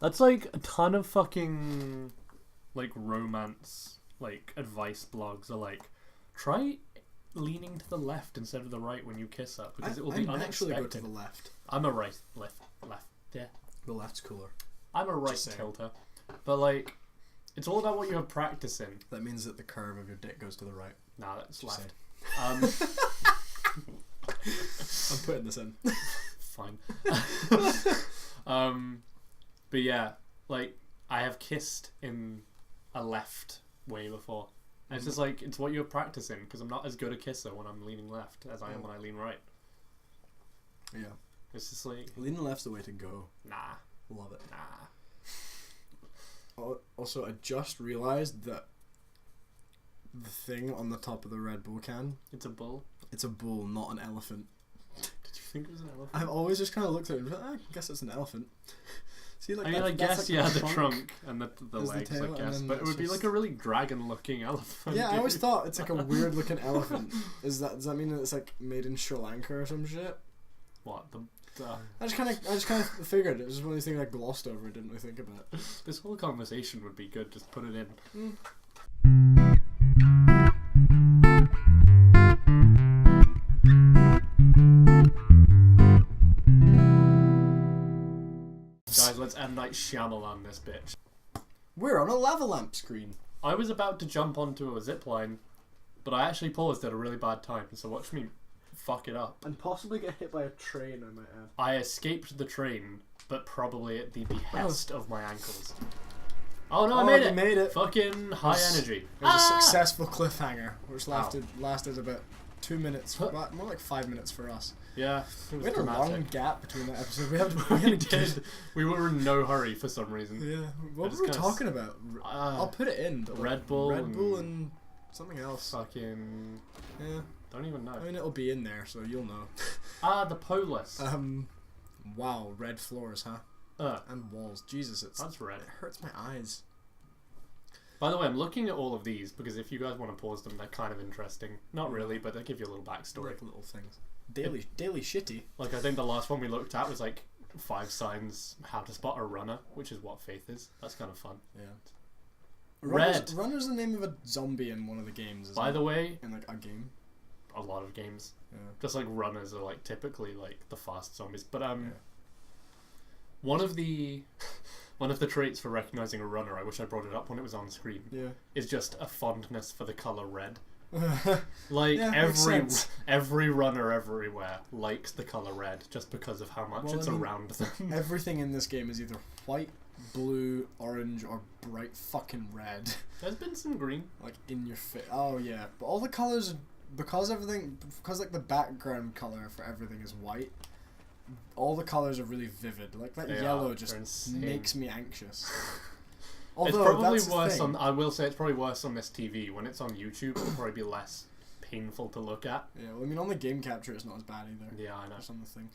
That's like a ton of fucking like romance like advice blogs are like try leaning to the left instead of the right when you kiss her because it will be unexpected. Go to the left. I'm a right left. Yeah. The left's cooler. I'm a right tilter. But like it's all about what you have practice in. That means that the curve of your dick goes to the right. Nah, that's Just left. I'm putting this in. Fine. But yeah, like I have kissed in a left way before. And it's just like it's what you're practicing because I'm not as good a kisser when I'm leaning left as I am when I lean right. Yeah. It's just like leaning left's the way to go. Nah. Love it. Nah. Also, I just realised that the thing on the top of the Red Bull can... It's a bull? It's a bull, not an elephant. Did you think it was an elephant? I've always just kind of looked at it and I guess it's an elephant. See, like I mean, I guess, like the trunk and the legs, the tail, I guess. But it would be like a really dragon-looking elephant. Yeah, I always thought it's like a weird-looking elephant. Does that mean that it's like made in Sri Lanka or some shit? What? I just kind of figured it was one of these things I glossed over. I didn't really think about it. This whole conversation would be good. Just put it in. Guys, let's M. Night Shyamalan this bitch. We're on a lava lamp screen. I was about to jump onto a zipline, but I actually paused at a really bad time, so watch me fuck it up. And possibly get hit by a train, I might add. I escaped the train, but probably at the behest of my ankles. Oh no, I made it! Made it! Fucking high energy. It was a successful cliffhanger, which lasted about 2 minutes, more like 5 minutes for us. Yeah, it was we had dramatic. a long gap between that episode. We did. We were in no hurry for some reason. Yeah. What were we talking about? I'll put it in. Red Bull and something else. Fucking... Yeah. Don't even know. I mean, it'll be in there, so you'll know. The Polis. Wow, red floors, huh? And walls. Jesus, that's red. It hurts my eyes. By the way, I'm looking at all of these because if you guys want to pause them, they're kind of interesting. Not really, but they give you a little backstory. Like little things. Daily shitty. Like, I think the last one we looked at was like 5 signs how to spot a runner, which is what Faith is. That's kind of fun. Yeah. Red. Runner's the name of a zombie in one of the games, isn't By the way... In like a game. A lot of games. Yeah. Just like runners are like typically like the fast zombies. But one of the traits for recognizing a runner, I wish I brought it up when it was on screen, is just a fondness for the color red. Like every runner everywhere likes the color red just because of how much it's around them. Everything in this game is either white, blue, orange, or bright fucking red. There's been some green. Like in your face. Oh yeah, but all the colors, because like the background color for everything is white. All the colors are really vivid. Like that yellow just makes me anxious. Although, it's probably worse on. I will say it's probably worse on this TV. When it's on YouTube, it'll probably be less painful to look at. Yeah, well, I mean, on the game capture, it's not as bad either. Yeah, I know. That's on the thing.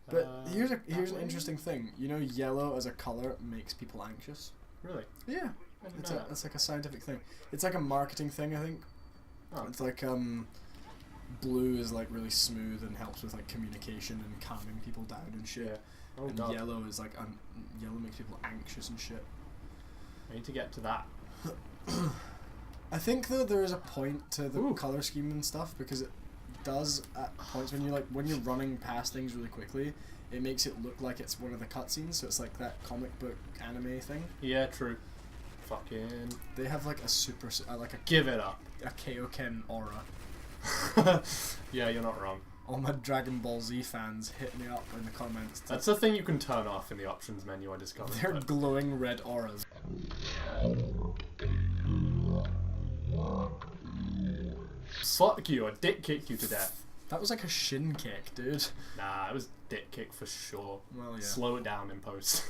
But here's an interesting thing. You know, yellow as a color makes people anxious. Really? Yeah. It's like a scientific thing. It's like a marketing thing, I think. Oh. It's like blue is like really smooth and helps with like communication and calming people down and shit. Yeah. Oh, and God. Yellow is like yellow makes people anxious and shit. I need to get to that. I think though there is a point to the color scheme and stuff because it does at points when you're running past things really quickly, it makes it look like it's one of the cutscenes. So it's like that comic book anime thing. Yeah, true. Fucking. They have like a super give it up. A Kaioken aura. Yeah, you're not wrong. All my Dragon Ball Z fans hit me up in the comments. That's the thing you can turn off in the options menu, I discovered. They're glowing red auras. Fuck you, I dick kicked you to death. That was like a shin kick, dude. Nah, it was dick kick for sure. Well, yeah. Slow it down in post.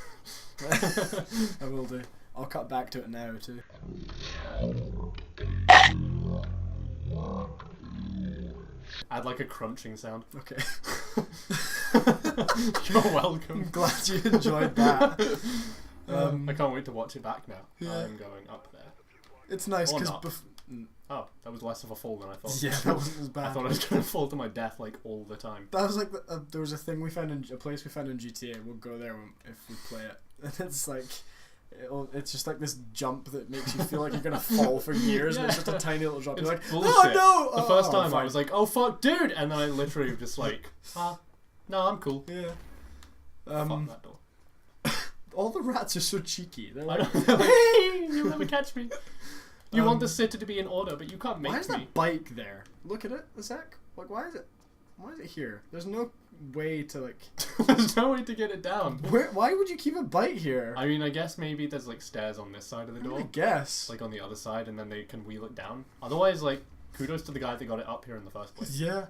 I will do. I'll cut back to it now, too. Add like a crunching sound. Okay. You're welcome. I'm glad you enjoyed that. I can't wait to watch it back now. Yeah. I'm going up there. It's nice because oh, that was less of a fall than I thought. Yeah, that wasn't as bad. I thought I was going to fall to my death like all the time. That was like there was a thing we found in a place we found in GTA. We'll go there if we play it. and it's like. It's just like this jump that makes you feel like you're gonna fall for years, and it's just a tiny little drop. You're like, bullshit. oh no! The first time I was like, oh fuck, dude, and then I literally just like, no, I'm cool. Yeah. Fuck that door. All the rats are so cheeky. They're like, hey, you'll never catch me. You want the city to be in order, but you can't make me. Why is that bike there? Look at it a sec. Like, why is it here? There's no way to like. There's no way to get it down. Why would you keep a bike here? I mean, I guess maybe there's like stairs on this side of the door. I guess. Like on the other side, and then they can wheel it down. Otherwise, like, kudos to the guy that got it up here in the first place. Yeah.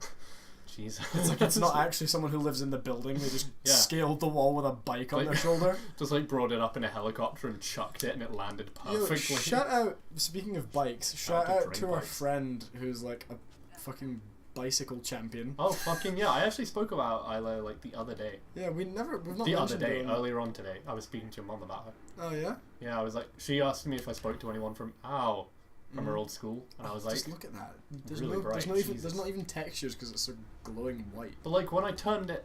Jesus. It's like it's not actually someone who lives in the building. They just scaled the wall with a bike on their shoulder. Just like brought it up in a helicopter and chucked it, and it landed perfectly. Yo, shout out. Speaking of bikes, shout out to our friend who's like a fucking bicycle champion. Oh fucking yeah! I actually spoke about Isla like the other day. Yeah, we've not the other day, earlier on today. I was speaking to your mum about her. Oh yeah. Yeah, I was like, she asked me if I spoke to anyone from her old school, and I was like, just look at that. There's really bright. There's not even textures because it's so glowing white. But like when I turned it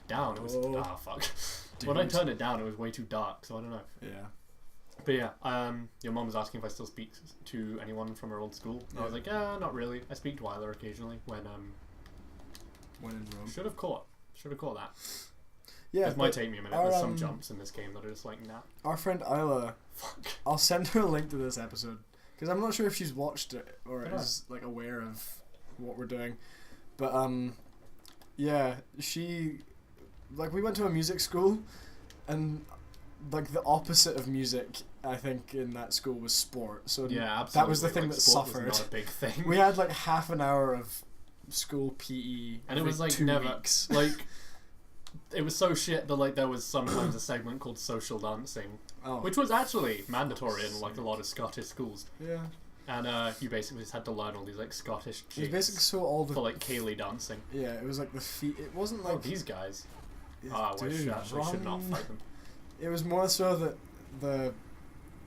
down, it was fuck. When I turned it down, it was way too dark, so I don't know. Yeah. But yeah, your mum was asking if I still speak to anyone from her old school. I was like, not really. I speak to Isla occasionally when in Rome. Should have caught that. Yeah, it might take me a minute. There's some jumps in this game that are just like, nah. Our friend Isla, I'll send her a link to this episode because I'm not sure if she's watched it or is like aware of what we're doing, but yeah, she we went to a music school, and like the opposite of music, I think, in that school was sport. So yeah, absolutely. That was the thing that sport suffered. Was not a big thing. We had like half an hour of school PE, and it was like 2 never weeks. Like it was so shit that like there was sometimes a segment called social dancing, which was actually mandatory in like a lot of Scottish schools. Yeah. And you basically just had to learn all these like Scottish jigs. It was basically so all the for like Cayley dancing. Yeah, it was like the feet. It wasn't like these guys. Dude, we actually should not fight them. It was more so that the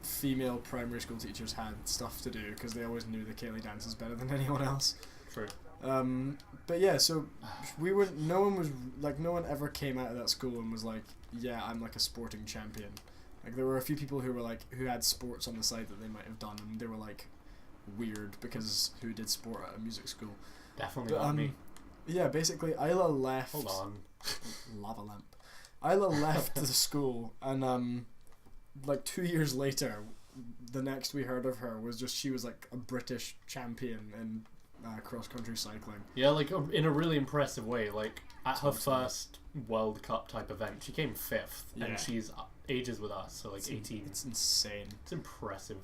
female primary school teachers had stuff to do because they always knew the Cayley dances better than anyone else. True. But yeah, so we were. No one ever came out of that school and was like, "Yeah, I'm like a sporting champion." Like there were a few people who were like who had sports on the side that they might have done, and they were like weird because who did sport at a music school? Definitely not me. Yeah, basically, Isla left. Hold on. Lava lamp. Isla left the school, and like 2 years later, the next we heard of her was just she was like a British champion in cross country cycling. Yeah, like in a really impressive way. Like at her first World Cup type event, she came 5th, and she's ages with us, so like 18. It's insane. It's impressive.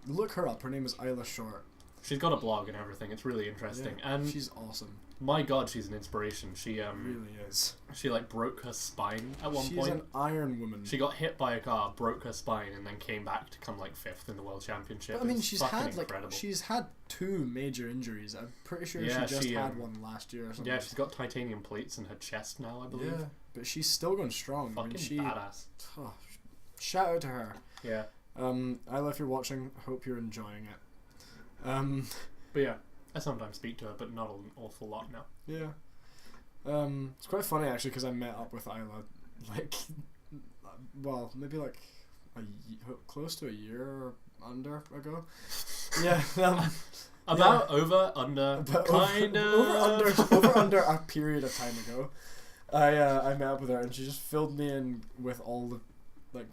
Look her up. Her name is Isla Short. She's got a blog and everything. It's really interesting, and she's awesome. My God, she's an inspiration. She really is. She like broke her spine at one point. She's an iron woman. She got hit by a car, broke her spine, and then came back to come like 5th in the world championship. But, I mean, she's had 2 major injuries. I'm pretty sure she had one last year or something. Yeah, she's got titanium plates in her chest now, I believe. Yeah, but she's still going strong. Fucking badass. Shout out to her. Yeah. Isla, if you're watching, hope you're enjoying it. But yeah, I sometimes speak to her, but not an awful lot now. Yeah. It's quite funny actually because I met up with Isla like, well, maybe like close to a year or under ago. Yeah. Over under a period of time ago. I met up with her and she just filled me in with all the like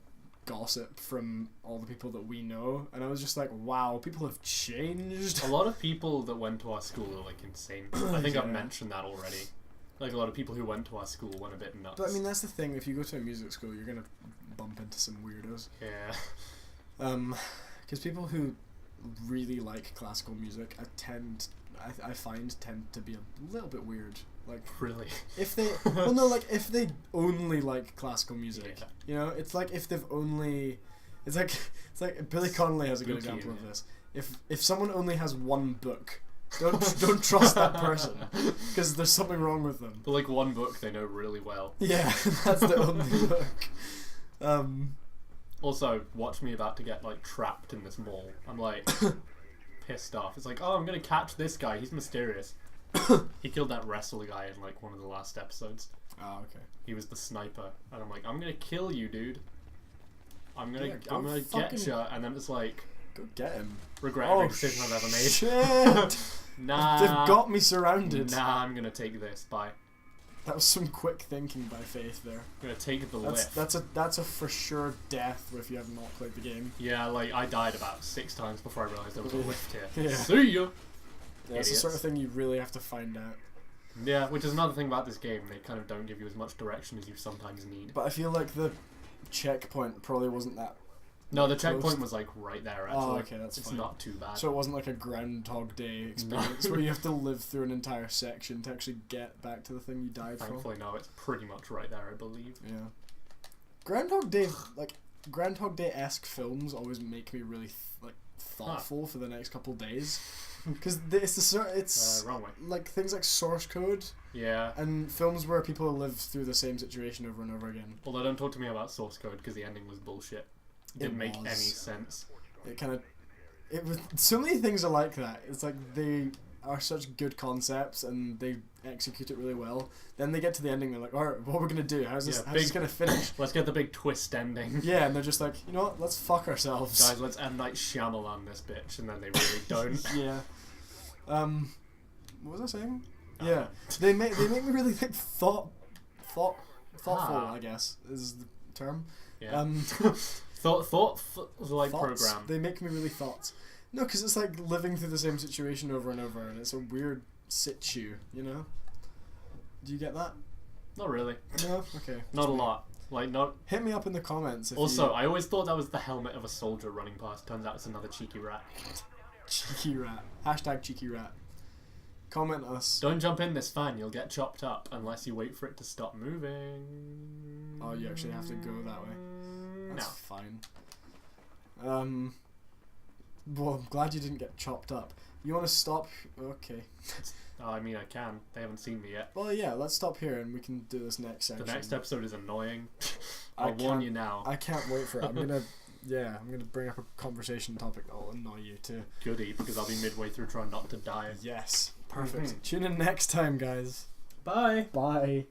gossip from all the people that we know, and I was just like, wow, people have changed. A lot of people that went to our school are like insane. I think I've mentioned that already. Like a lot of people who went to our school went a bit nuts. But I mean, that's the thing, if you go to a music school, you're gonna bump into some weirdos. Yeah. Because people who really like classical music, I find tend to be a little bit weird. Like, really? If they if they only like classical music, you know, it's like if they've only, it's like Billy Connolly has a good example of this. If someone only has one book, don't trust that person because there's something wrong with them. But like one book they know really well. Yeah, that's the only book. Also, watch me about to get like trapped in this mall. I'm like pissed off. It's like, oh, I'm gonna catch this guy. He's mysterious. He killed that wrestler guy in like one of the last episodes. Oh, okay. He was the sniper, and I'm like, I'm gonna kill you, dude. I'm gonna get you, and then it's like, go get him. Regret every decision I've ever made. Shit. Nah. They've got me surrounded. Nah, I'm gonna take this. Bye. That was some quick thinking by Faith there. I'm gonna take the lift. That's a for sure death if you have not played the game. Yeah, like I died about 6 times before I realised there was a lift here. Yeah. See ya! Yeah, it's the sort of thing you really have to find out. Yeah, which is another thing about this game. They kind of don't give you as much direction as you sometimes need. But I feel like the checkpoint probably wasn't that. No, the checkpoint was like right there. Actually, oh, okay, that's fine. It's not too bad. So it wasn't like a Groundhog Day experience where you have to live through an entire section to actually get back to the thing you died from. Thankfully, no, it's pretty much right there, I believe. Yeah. Groundhog Day, like Groundhog Day-esque films, always make me really thoughtful for the next couple days. Because it's wrong way. Like things like Source Code. Yeah. And films where people live through the same situation over and over again. Although don't talk to me about Source Code because the ending was bullshit. It didn't make any sense. It was so many things are like that. It's like they are such good concepts and they execute it really well. Then they get to the ending, they're like, alright, what are we gonna do? How's this gonna finish? Let's get the big twist ending. Yeah, and they're just like, you know what, let's fuck ourselves. Guys, let's M. Night Shyamalan this bitch, and then they really don't. Yeah. What was I saying? Yeah. They make me really think thoughtful, I guess, is the term. Yeah. Thought like thoughts. program. They make me really thoughts. No, because it's like living through the same situation over and over, and it's a weird situ, you know? Do you get that? Not really. No? Okay. Not a lot. Like, not... Hit me up in the comments if Also, I always thought that was the helmet of a soldier running past. Turns out it's another cheeky rat. Cheeky rat. Hashtag cheeky rat. Comment us. Don't jump in this fan, you'll get chopped up unless you wait for it to stop moving. Oh, you actually have to go that way. That's fine. Well, I'm glad you didn't get chopped up. You want to stop? Okay. Oh, I mean, I can. They haven't seen me yet. Well, yeah, let's stop here and we can do this next section. The next episode is annoying. I'll warn you now. I can't wait for it. I'm gonna bring up a conversation topic that will annoy you too. Goody, because I'll be midway through trying not to die. Yes. Perfect. Tune in next time, guys. Bye. Bye.